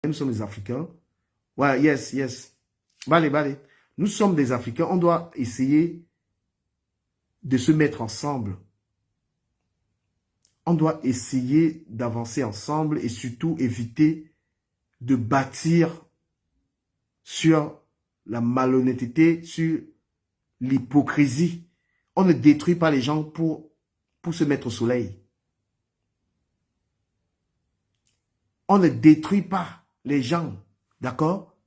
nous sommes des Africains. Ouais, yes, yes. Allez, allez. Nous sommes des Africains. On doit essayer de se mettre ensemble. On doit essayer d'avancer ensemble et surtout éviter de bâtir sur la malhonnêteté, sur l'hypocrisie. On ne détruit pas les gens pour se mettre au soleil. On ne détruit pas les gens, d'accord?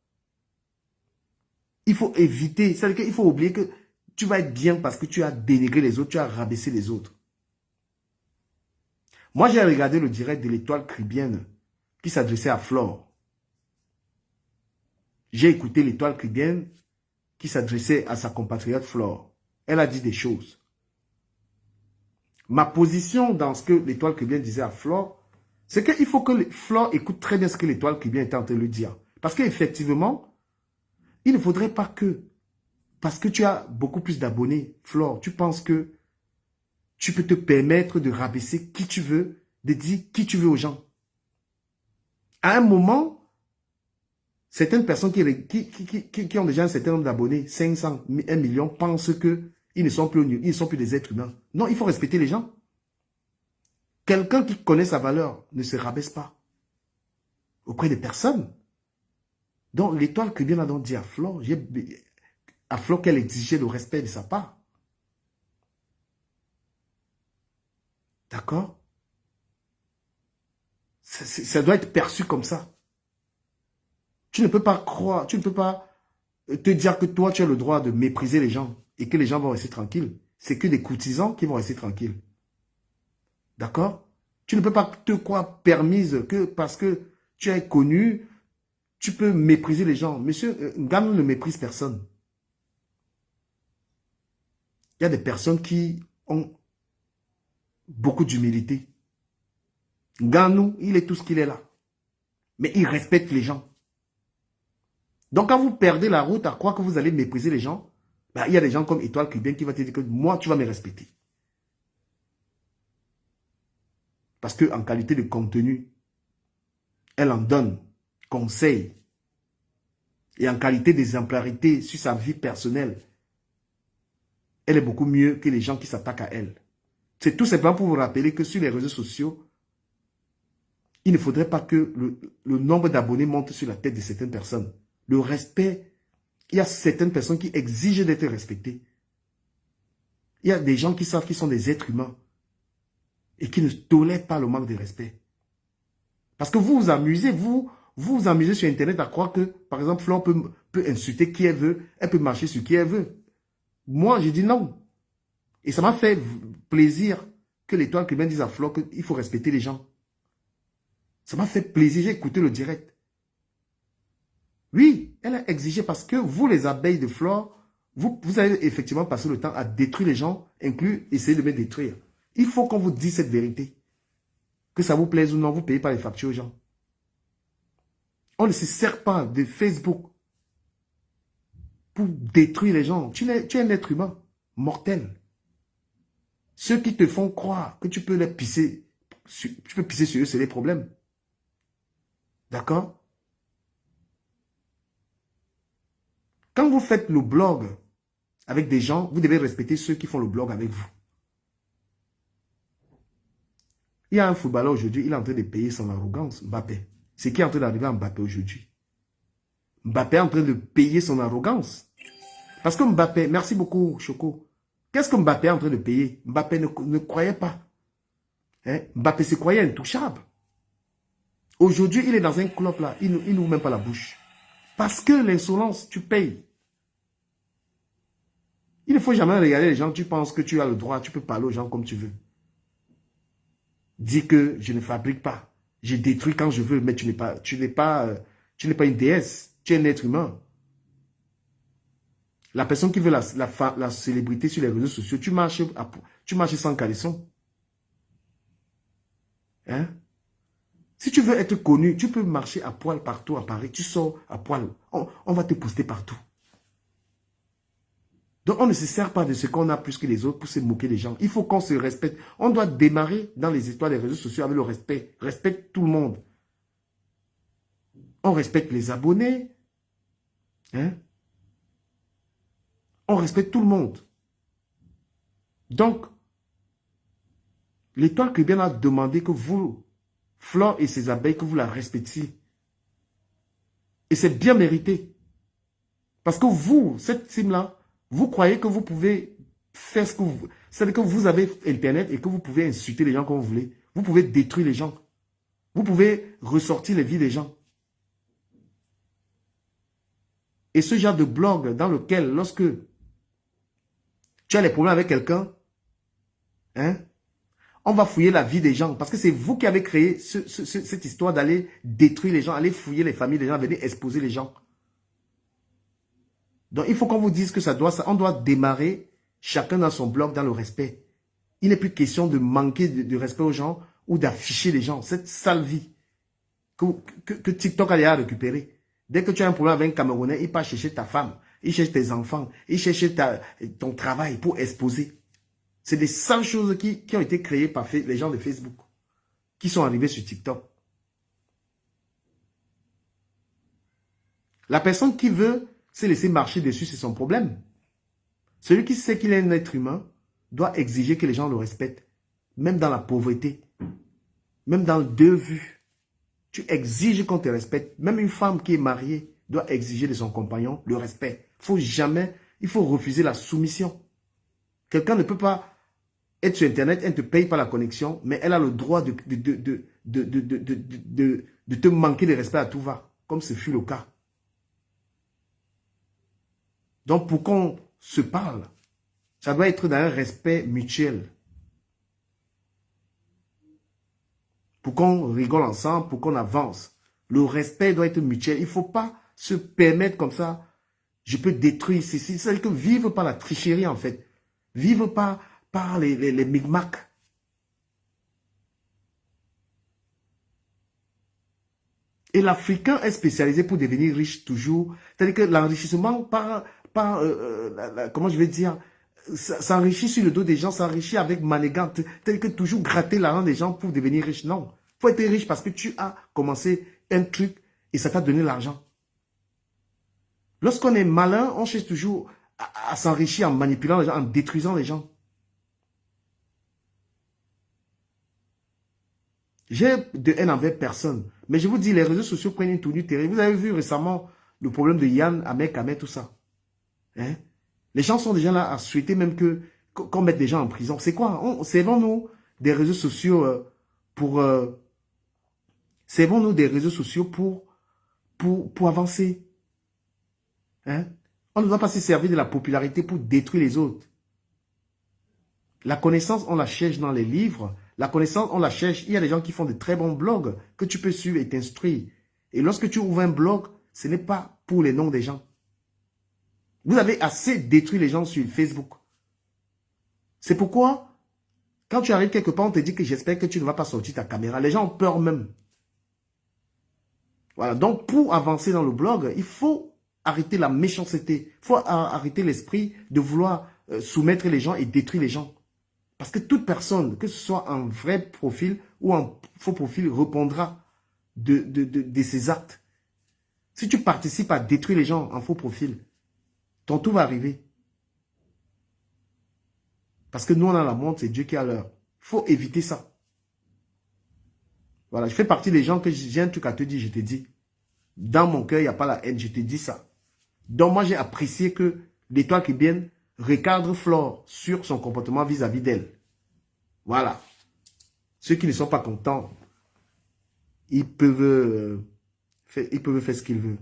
Il faut éviter, c'est-à-dire qu'il faut oublier que tu vas être bien parce que tu as dénigré les autres, tu as rabaissé les autres. Moi, j'ai regardé le direct de l'Étoile Caribéenne qui s'adressait à Flore. J'ai écouté l'Étoile Caribéenne qui s'adressait à sa compatriote Flore. Elle a dit des choses. Ma position dans ce que l'Étoile Caribéenne disait à Flore, c'est qu'il faut que Flore écoute très bien ce que l'Étoile Caribéenne était en train de lui dire. Parce qu'effectivement, il ne faudrait pas que, parce que tu as beaucoup plus d'abonnés, Flore, tu penses que tu peux te permettre de rabaisser qui tu veux, de dire qui tu veux aux gens. À un moment, certaines personnes qui ont déjà un certain nombre d'abonnés, 500, 1 million, pensent qu'ils ne sont plus des êtres humains. Non, il faut respecter les gens. Quelqu'un qui connaît sa valeur ne se rabaisse pas auprès des personnes. Donc, l'Étoile Caribéenne a donc dit à Flore qu'elle exigeait le respect de sa part. D'accord? Ça doit être perçu comme ça. Tu ne peux pas croire, tu ne peux pas te dire que toi, tu as le droit de mépriser les gens et que les gens vont rester tranquilles. C'est que des courtisans qui vont rester tranquilles. D'accord? Tu ne peux pas te croire permise que parce que tu es connu, tu peux mépriser les gens. Monsieur, Ngannou ne méprise personne. Il y a des personnes qui ont beaucoup d'humilité. Ngannou, il est tout ce qu'il est là. Mais il respecte les gens. Donc quand vous perdez la route à croire que vous allez mépriser les gens, bah, il y a des gens comme Étoile Caribéenne qui vont te dire que moi, tu vas me respecter. Parce qu'en qualité de contenu, elle en donne conseil. Et en qualité d'exemplarité sur sa vie personnelle, elle est beaucoup mieux que les gens qui s'attaquent à elle. C'est tout simplement pour vous rappeler que sur les réseaux sociaux, il ne faudrait pas que le nombre d'abonnés monte sur la tête de certaines personnes. Le respect, il y a certaines personnes qui exigent d'être respectées. Il y a des gens qui savent qu'ils sont des êtres humains et qui ne tolèrent pas le manque de respect. Parce que vous vous amusez, vous vous amusez sur Internet à croire que, par exemple, Flore peut insulter qui elle veut, elle peut marcher sur qui elle veut. Moi, j'ai dit non. Et ça m'a fait plaisir que l'Étoile Caribéenne dise à Flore qu'il faut respecter les gens. Ça m'a fait plaisir, j'ai écouté le direct. Oui, elle a exigé parce que vous, les abeilles de Flore, vous avez effectivement passé le temps à détruire les gens, inclus essayer de me détruire. Il faut qu'on vous dise cette vérité. Que ça vous plaise ou non, vous ne payez pas les factures aux gens. On ne se sert pas de Facebook pour détruire les gens. Tu es un être humain, mortel. Ceux qui te font croire que tu peux les pisser, tu peux pisser sur eux, c'est les problèmes. D'accord? Quand vous faites le blog avec des gens, vous devez respecter ceux qui font le blog avec vous. Il y a un footballeur aujourd'hui, il est en train de payer son arrogance, Mbappé. C'est qui est en train d'arriver à Mbappé aujourd'hui? Mbappé est en train de payer son arrogance. Parce que Mbappé, merci beaucoup Choco, qu'est-ce que Mbappé est en train de payer? Mbappé ne croyait pas. Hein? Mbappé se croyait intouchable. Aujourd'hui, il est dans un club là, il n'ouvre même pas la bouche. Parce que l'insolence, tu payes. Il ne faut jamais regarder les gens, tu penses que tu as le droit, tu peux parler aux gens comme tu veux. Dis que je ne fabrique pas. Je détruis quand je veux, mais tu n'es pas une déesse, tu es un être humain. La personne qui veut la célébrité sur les réseaux sociaux, tu marches sans caleçon. Hein? Si tu veux être connu, tu peux marcher à poil partout à Paris. Tu sors à poil. On va te poster partout. Donc, on ne se sert pas de ce qu'on a plus que les autres pour se moquer des gens. Il faut qu'on se respecte. On doit démarrer dans les histoires des réseaux sociaux avec le respect. Respecte tout le monde. On respecte les abonnés. Hein? On respecte tout le monde. Donc, l'étoile cubaine a demandé que vous, Flore et ses abeilles, que vous la respectiez. Et c'est bien mérité. Parce que vous, cette team-là, vous croyez que vous pouvez faire ce que vous... C'est-à-dire que vous avez Internet et que vous pouvez insulter les gens comme vous voulez. Vous pouvez détruire les gens. Vous pouvez ressortir les vies des gens. Et ce genre de blog dans lequel, lorsque tu as des problèmes avec quelqu'un, hein, on va fouiller la vie des gens. Parce que c'est vous qui avez créé cette histoire d'aller détruire les gens, aller fouiller les familles des gens, venir exposer les gens. Donc, il faut qu'on vous dise que on doit démarrer chacun dans son blog, dans le respect. Il n'est plus question de manquer de respect aux gens ou d'afficher les gens. Cette sale vie que TikTok a déjà récupérée. Dès que tu as un problème avec un Camerounais, il part chercher ta femme, il cherche tes enfants, il cherche ton travail pour exposer. C'est des sales choses qui ont été créées par les gens de Facebook, qui sont arrivés sur TikTok. La personne qui veut se laisser marcher dessus, c'est son problème. Celui qui sait qu'il est un être humain doit exiger que les gens le respectent. Même dans la pauvreté. Même dans le deux vues. Tu exiges qu'on te respecte. Même une femme qui est mariée doit exiger de son compagnon le respect. Il faut refuser la soumission. Quelqu'un ne peut pas être sur Internet, elle ne te paye pas la connexion, mais elle a le droit de te manquer de respect à tout va, comme ce fut le cas. Donc, pour qu'on se parle, ça doit être dans un respect mutuel. Pour qu'on rigole ensemble, pour qu'on avance. Le respect doit être mutuel. Il ne faut pas se permettre comme ça, je peux détruire ceci. C'est-à-dire que vivre par la tricherie, en fait. Vivre par les micmacs. Et l'Africain est spécialisé pour devenir riche toujours. C'est-à-dire que l'enrichissement comment je vais dire, s'enrichit sur le dos des gens, s'enrichit avec manigance, tel que toujours gratter l'argent des gens pour devenir riche. Non, il faut être riche parce que tu as commencé un truc et ça t'a donné l'argent. Lorsqu'on est malin, on cherche toujours à s'enrichir en manipulant les gens, en détruisant les gens. J'ai de haine envers personne, mais je vous dis, les réseaux sociaux prennent une tournure terrible. Vous avez vu récemment le problème de Yann, Ahmed, tout ça. Hein? Les gens sont déjà là à souhaiter même qu'on mette des gens en prison. C'est quoi? Servons-nous des réseaux sociaux servons-nous des réseaux sociaux pour avancer. Hein? On ne doit pas se servir de la popularité pour détruire les autres. La connaissance, on la cherche dans les livres. La connaissance, on la cherche. Il y a des gens qui font de très bons blogs que tu peux suivre et t'instruire. Et lorsque tu ouvres un blog, ce n'est pas pour les noms des gens. Vous avez assez détruit les gens sur Facebook. C'est pourquoi, quand tu arrives quelque part, on te dit que j'espère que tu ne vas pas sortir ta caméra. Les gens ont peur même. Voilà. Donc, pour avancer dans le blog, il faut arrêter la méchanceté. Il faut arrêter l'esprit de vouloir soumettre les gens et détruire les gens. Parce que toute personne, que ce soit un vrai profil ou un faux profil, répondra de ses actes. Si tu participes à détruire les gens en faux profil, ton tour va arriver. Parce que nous, on a la montre, c'est Dieu qui a l'heure. Il faut éviter ça. Voilà, je fais partie des gens que j'ai un truc à te dire, je te dis. Dans mon cœur, il n'y a pas la haine, je te dis ça. Donc moi, j'ai apprécié que l'étoile cubaine recadre Flore sur son comportement vis-à-vis d'elle. Voilà. Ceux qui ne sont pas contents, ils peuvent faire ce qu'ils veulent.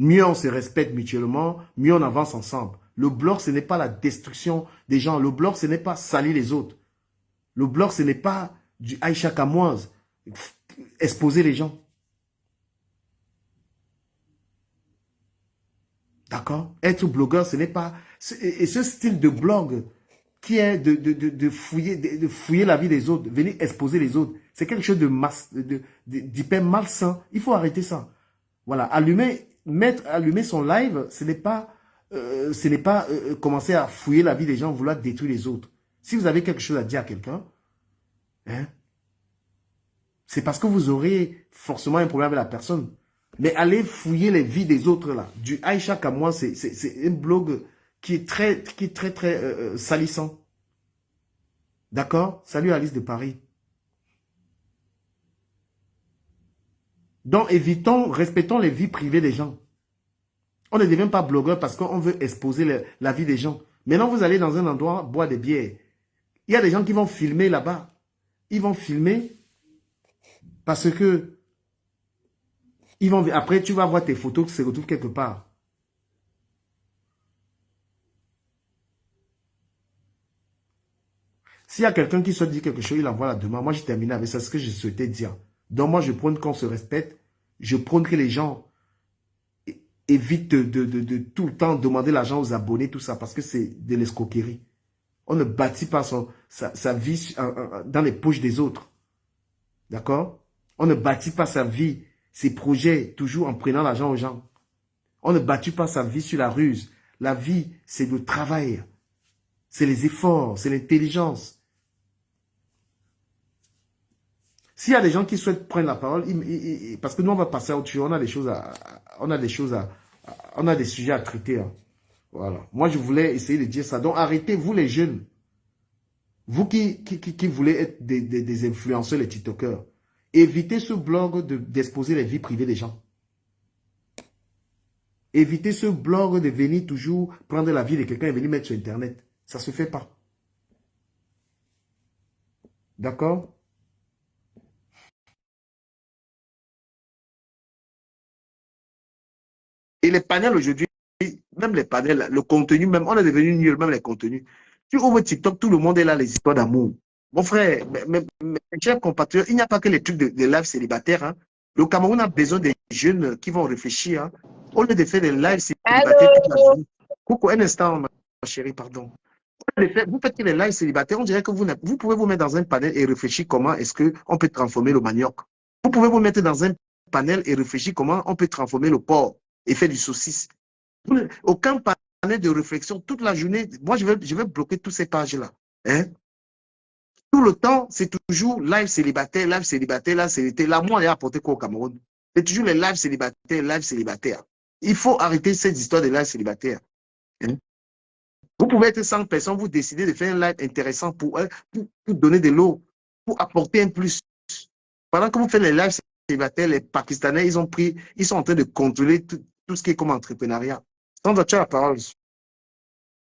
Mieux on se respecte mutuellement, mieux on avance ensemble. Le blog, ce n'est pas la destruction des gens. Le blog, ce n'est pas salir les autres. Le blog, ce n'est pas du Aïcha Kamoise, exposer les gens. D'accord? Être blogueur, ce n'est pas... Et ce style de blog qui est de fouiller la vie des autres, venir exposer les autres, c'est quelque chose d'hyper malsain. Il faut arrêter ça. Voilà, allumer son live, ce n'est pas commencer à fouiller la vie des gens, vouloir détruire les autres. Si vous avez quelque chose à dire à quelqu'un, hein, c'est parce que vous aurez forcément un problème avec la personne. Mais allez fouiller les vies des autres là. Du Aïcha Kamwa, c'est un blog qui est très salissant. D'accord? Salut Alice de Paris. Donc évitons, respectons les vies privées des gens. On ne devient pas blogueur parce qu'on veut exposer la vie des gens. Maintenant, vous allez dans un endroit boire des bières. Il y a des gens qui vont filmer là-bas. Ils vont filmer parce que après, tu vas voir tes photos qui se retrouvent quelque part. S'il y a quelqu'un qui souhaite dire quelque chose, il envoie la demande. Moi, j'ai terminé avec ça, ce que je souhaitais dire. Donc, moi, je prône qu'on se respecte. Je prône que les gens évitent de tout le temps demander l'argent aux abonnés, tout ça, parce que c'est de l'escroquerie. On ne bâtit pas sa vie dans les poches des autres. D'accord? On ne bâtit pas sa vie, ses projets, toujours en prenant l'argent aux gens. On ne bâtit pas sa vie sur la ruse. La vie, c'est le travail. C'est les efforts, c'est l'intelligence. S'il y a des gens qui souhaitent prendre la parole, parce que nous, on va passer à autre chose. On a des sujets à traiter. Hein. Voilà. Moi, je voulais essayer de dire ça. Donc, arrêtez, vous les jeunes. Vous qui voulez être des influenceurs, les TikTokers. Évitez ce blog d'exposer les vies privées des gens. Évitez ce blog de venir toujours prendre la vie de quelqu'un et venir mettre sur Internet. Ça ne se fait pas. D'accord? Et les panels aujourd'hui, même les panels, le contenu, même, on est devenu nul, même les contenus. Tu ouvres TikTok, tout le monde est là, les histoires d'amour. Mon frère, mes chers compatriotes, il n'y a pas que les trucs de live célibataire. Hein. Le Cameroun a besoin des jeunes qui vont réfléchir. Hein. Au lieu de faire des lives célibataires toute la journée. Coucou, un instant, ma chérie, pardon. Vous faites que les lives célibataires, on dirait que vous pouvez vous mettre dans un panel et réfléchir comment est-ce qu'on peut transformer le manioc. Vous pouvez vous mettre dans un panel et réfléchir comment on peut transformer le porc et faire du saucisse. Aucun panel de réflexion toute la journée. Moi, je vais bloquer toutes ces pages-là. Hein? Tout le temps, c'est toujours live célibataire, live célibataire, live célibataire. Là, moi, on a apporté quoi au Cameroun? C'est toujours les lives célibataires, live célibataire. Il faut arrêter cette histoire de live célibataire. Hein? Vous pouvez être 100 personnes, vous décidez de faire un live intéressant pour donner de l'eau, pour apporter un plus. Pendant que vous faites les lives célibataires, les Pakistanais, ils sont en train de contrôler tout ce qui est comme entrepreneuriat. Sandra, tu as la parole.